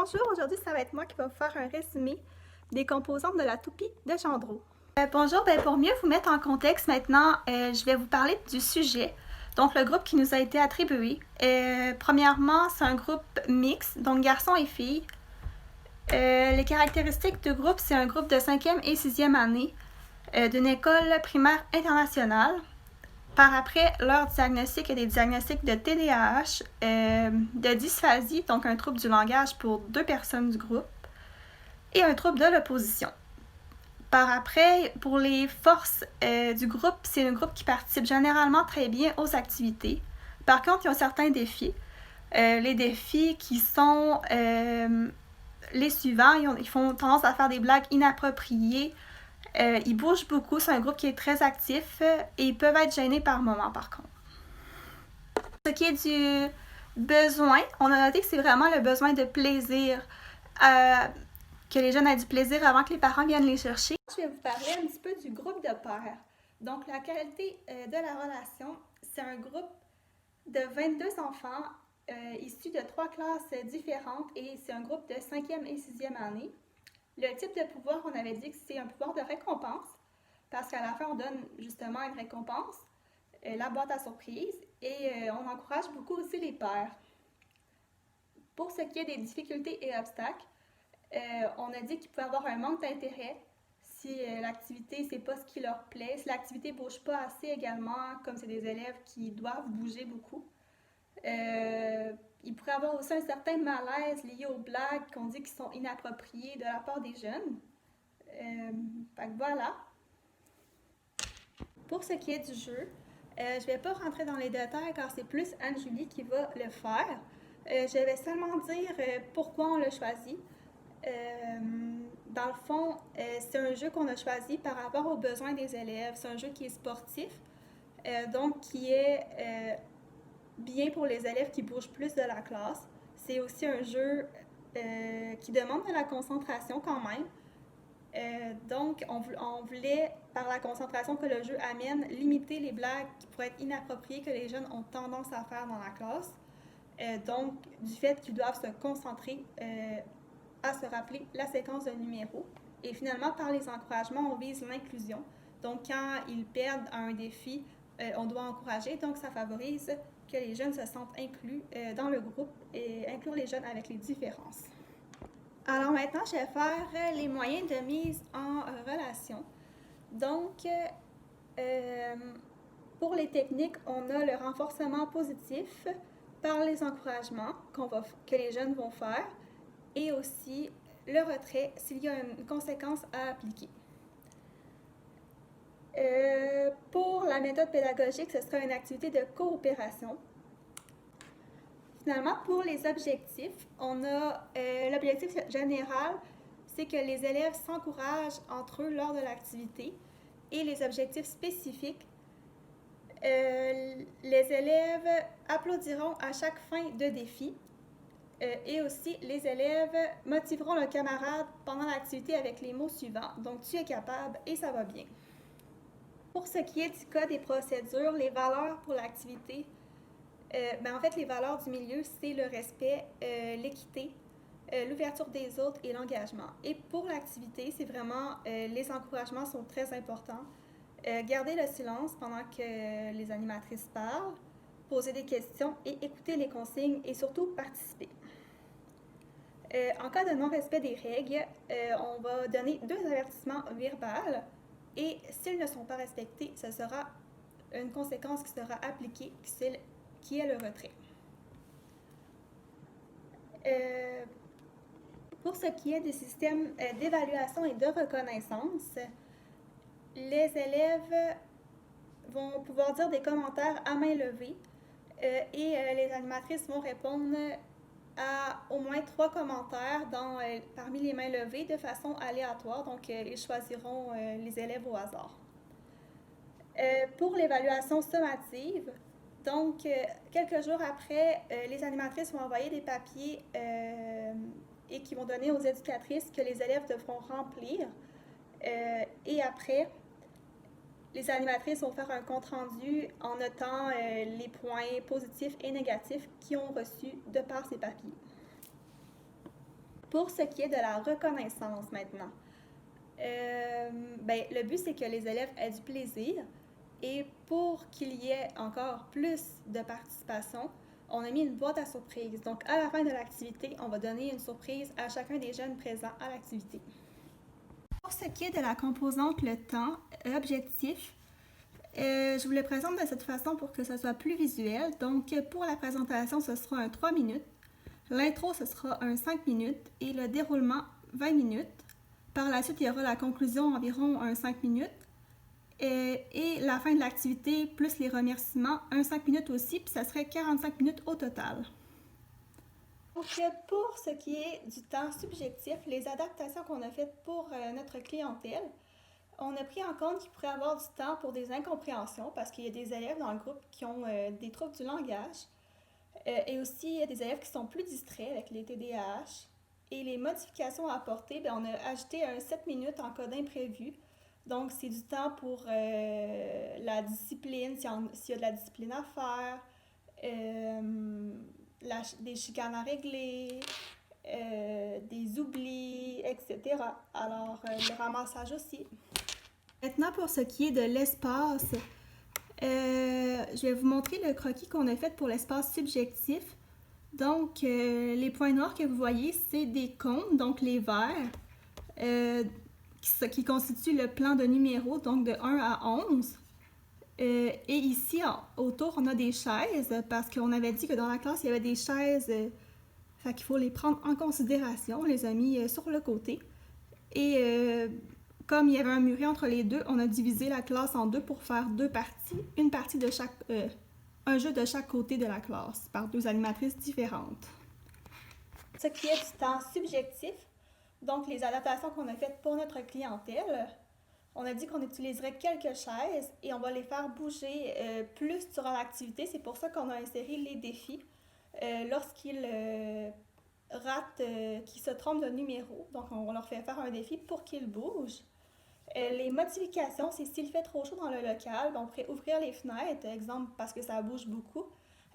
Bonjour, aujourd'hui ça va être moi qui va vous faire un résumé des composantes de la toupie de Gendreau. Bonjour, pour mieux vous mettre en contexte maintenant, je vais vous parler du sujet. Donc le groupe qui nous a été attribué. Premièrement, c'est un groupe mixte, donc garçons et filles. Les caractéristiques du groupe, c'est un groupe de 5e et 6e année d'une école primaire internationale. Par après, leur diagnostic est des diagnostics de TDAH, de dysphasie, donc un trouble du langage pour 2 personnes du groupe, et un trouble de l'opposition. Par après, pour les forces du groupe, c'est un groupe qui participe généralement très bien aux activités. Par contre, ils ont certains défis. Les défis qui sont les suivants, ils font tendance à faire des blagues inappropriées. Ils bougent beaucoup, c'est un groupe qui est très actif et ils peuvent être gênés par moments par contre. Ce qui est du besoin, on a noté que c'est vraiment le besoin de plaisir, que les jeunes aient du plaisir avant que les parents viennent les chercher. Je vais vous parler un petit peu du groupe de pairs. Donc la qualité de la relation, c'est un groupe de 22 enfants issus de 3 classes différentes et c'est un groupe de 5e et 6e année. Le type de pouvoir, on avait dit que c'est un pouvoir de récompense, parce qu'à la fin, on donne justement une récompense, la boîte à surprise, et on encourage beaucoup aussi les pairs. Pour ce qui est des difficultés et obstacles, on a dit qu'il pouvait y avoir un manque d'intérêt si l'activité, c'est pas ce qui leur plaît, si l'activité ne bouge pas assez également, comme c'est des élèves qui doivent bouger beaucoup. Il pourrait y avoir aussi un certain malaise lié aux blagues qu'on dit qui sont inappropriées de la part des jeunes. Fait que voilà. Pour ce qui est du jeu, je ne vais pas rentrer dans les détails car c'est plus Anne-Julie qui va le faire. Je vais seulement dire pourquoi on l'a choisi. Dans le fond, c'est un jeu qu'on a choisi par rapport aux besoins des élèves. C'est un jeu qui est sportif, donc qui est bien pour les élèves qui bougent plus de la classe. C'est aussi un jeu qui demande de la concentration quand même. Donc, on voulait, par la concentration que le jeu amène, limiter les blagues qui pourraient être inappropriées que les jeunes ont tendance à faire dans la classe. Donc, du fait qu'ils doivent se concentrer à se rappeler la séquence de numéros. Et finalement, par les encouragements, on vise l'inclusion. Donc, quand ils perdent un défi, on doit encourager. Donc, ça favorise que les jeunes se sentent inclus dans le groupe et inclure les jeunes avec les différences. Alors maintenant, je vais faire les moyens de mise en relation. Donc, pour les techniques, on a le renforcement positif par les encouragements que les jeunes vont faire et aussi le retrait s'il y a une conséquence à appliquer. Pour la méthode pédagogique, ce sera une activité de coopération. Finalement, pour les objectifs, on a l'objectif général, c'est que les élèves s'encouragent entre eux lors de l'activité. Et les objectifs spécifiques, les élèves applaudiront à chaque fin de défi. Et aussi, les élèves motiveront leurs camarades pendant l'activité avec les mots suivants. Donc, tu es capable et ça va bien. Pour ce qui est du code et procédures, les valeurs pour l'activité, en fait, les valeurs du milieu, c'est le respect, l'équité, l'ouverture des autres et l'engagement. Et pour l'activité, c'est vraiment, les encouragements sont très importants. Garder le silence pendant que les animatrices parlent, poser des questions et écouter les consignes et surtout participer. En cas de non-respect des règles, on va donner 2 avertissements verbaux et s'ils ne sont pas respectés, ce sera une conséquence qui sera appliquée, qui est le retrait. Pour ce qui est des systèmes d'évaluation et de reconnaissance, les élèves vont pouvoir dire des commentaires à main levée et les animatrices vont répondre à au moins 3 commentaires parmi les mains levées de façon aléatoire, donc ils choisiront les élèves au hasard. Pour l'évaluation sommative, donc quelques jours après, les animatrices vont envoyer des papiers et qui vont donner aux éducatrices que les élèves devront remplir. Et après, les animatrices vont faire un compte-rendu en notant les points positifs et négatifs qu'ils ont reçus de par ces papiers. Pour ce qui est de la reconnaissance maintenant, le but c'est que les élèves aient du plaisir et pour qu'il y ait encore plus de participation, on a mis une boîte à surprise. Donc à la fin de l'activité, on va donner une surprise à chacun des jeunes présents à l'activité. Pour ce qui est de la composante le temps, objectif, je vous le présente de cette façon pour que ce soit plus visuel. Donc pour la présentation, ce sera un 3 minutes. L'intro, ce sera un 5 minutes et le déroulement 20 minutes. Par la suite, il y aura la conclusion environ un 5 minutes. Et la fin de l'activité, plus les remerciements, un 5 minutes aussi, puis ça serait 45 minutes au total. Donc, pour ce qui est du temps subjectif, les adaptations qu'on a faites pour notre clientèle, on a pris en compte qu'il pourrait y avoir du temps pour des incompréhensions parce qu'il y a des élèves dans le groupe qui ont des troubles du langage. Et aussi, il y a des élèves qui sont plus distraits avec les TDAH. Et les modifications à apporter, on a ajouté un 7 minutes en cas d'imprévu. Donc, c'est du temps pour la discipline, s'il y a de la discipline à faire, des chicanes à régler, des oublis, etc. Alors, le ramassage aussi. Maintenant, pour ce qui est de l'espace, je vais vous montrer le croquis qu'on a fait pour l'espace subjectif. Donc, les points noirs que vous voyez, c'est des cônes, donc les verts, qui constituent le plan de numéros, donc de 1 à 11. Et ici, autour, on a des chaises, parce qu'on avait dit que dans la classe, il y avait des chaises, fait qu'il faut les prendre en considération. On les a mis sur le côté. Et comme il y avait un muret entre les deux, on a divisé la classe en deux pour faire deux parties. Une partie de chaque... un jeu de chaque côté de la classe, par deux animatrices différentes. Ce qui est du temps subjectif, donc les adaptations qu'on a faites pour notre clientèle, on a dit qu'on utiliserait quelques chaises et on va les faire bouger plus durant l'activité. C'est pour ça qu'on a inséré les défis lorsqu'ils ratent, qu'ils se trompent de numéro. Donc on leur fait faire un défi pour qu'ils bougent. Les modifications, c'est s'il fait trop chaud dans le local, on pourrait ouvrir les fenêtres, exemple parce que ça bouge beaucoup.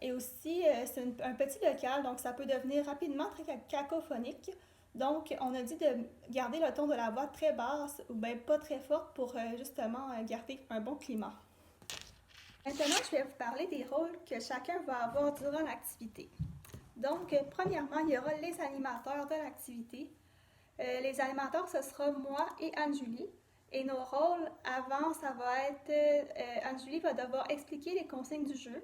Et aussi, c'est un petit local, donc ça peut devenir rapidement très cacophonique. Donc, on a dit de garder le ton de la voix très basse ou bien pas très forte pour justement garder un bon climat. Maintenant, je vais vous parler des rôles que chacun va avoir durant l'activité. Donc, premièrement, il y aura les animateurs de l'activité. Les animateurs, ce sera moi et Anne-Julie. Et nos rôles avant, ça va être, Anne-Julie va devoir expliquer les consignes du jeu.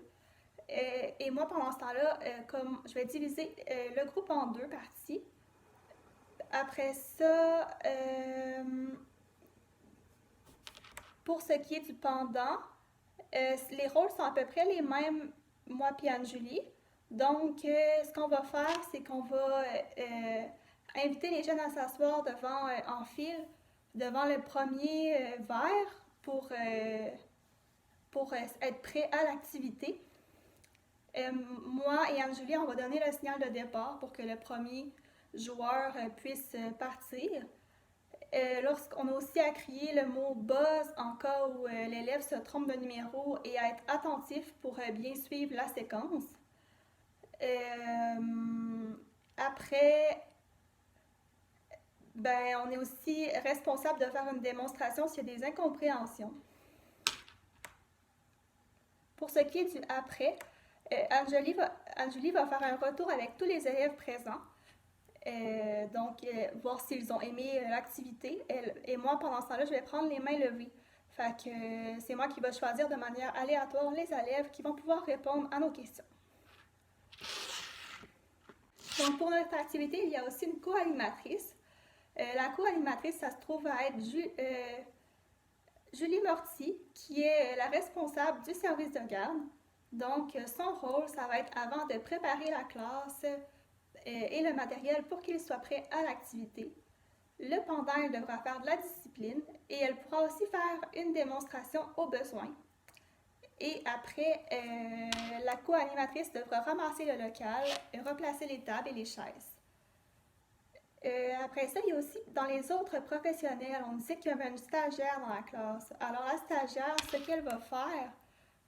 Et moi, pendant ce temps-là, comme je vais diviser le groupe en deux parties. Après ça, pour ce qui est du pendant, les rôles sont à peu près les mêmes, moi et Anne-Julie. Donc, ce qu'on va faire, c'est qu'on va inviter les jeunes à s'asseoir devant, en file, devant le premier verre pour être prêt à l'activité. Moi et Anne-Julie, on va donner le signal de départ pour que le premier joueur puisse partir. Lorsqu'on a aussi à crier le mot buzz en cas où l'élève se trompe de numéro et à être attentif pour bien suivre la séquence. Après, on est aussi responsable de faire une démonstration s'il y a des incompréhensions. Pour ce qui est du après, Anne-Julie va faire un retour avec tous les élèves présents. Voir s'ils ont aimé l'activité. Et moi, pendant ce temps-là, je vais prendre les mains levées. Fait que c'est moi qui vais choisir de manière aléatoire les élèves qui vont pouvoir répondre à nos questions. Donc, pour notre activité, il y a aussi une co-animatrice. La co-animatrice, ça se trouve à être Julie Morty, qui est la responsable du service de garde. Donc, son rôle, ça va être avant de préparer la classe et le matériel pour qu'il soit prêt à l'activité. Le pendant, elle devra faire de la discipline et elle pourra aussi faire une démonstration au besoin. Et après, la co-animatrice devra ramasser le local, replacer les tables et les chaises. Après ça, il y a aussi dans les autres professionnels, on disait qu'il y avait une stagiaire dans la classe. Alors la stagiaire, ce qu'elle va faire,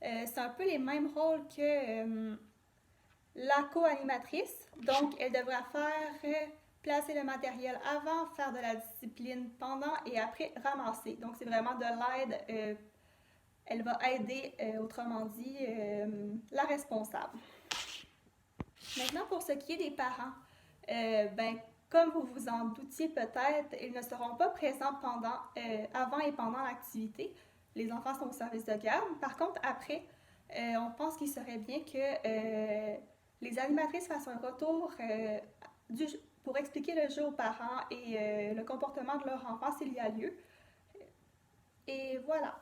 c'est un peu les mêmes rôles que la co-animatrice. Donc, elle devra faire placer le matériel avant, faire de la discipline pendant et après ramasser. Donc c'est vraiment de l'aide, elle va aider, autrement dit, la responsable. Maintenant pour ce qui est des parents, comme vous vous en doutiez peut-être, ils ne seront pas présents avant et pendant l'activité. Les enfants sont au service de garde. Par contre, après, on pense qu'il serait bien que les animatrices fassent un retour pour expliquer le jeu aux parents et le comportement de leur enfant s'il y a lieu. Et voilà.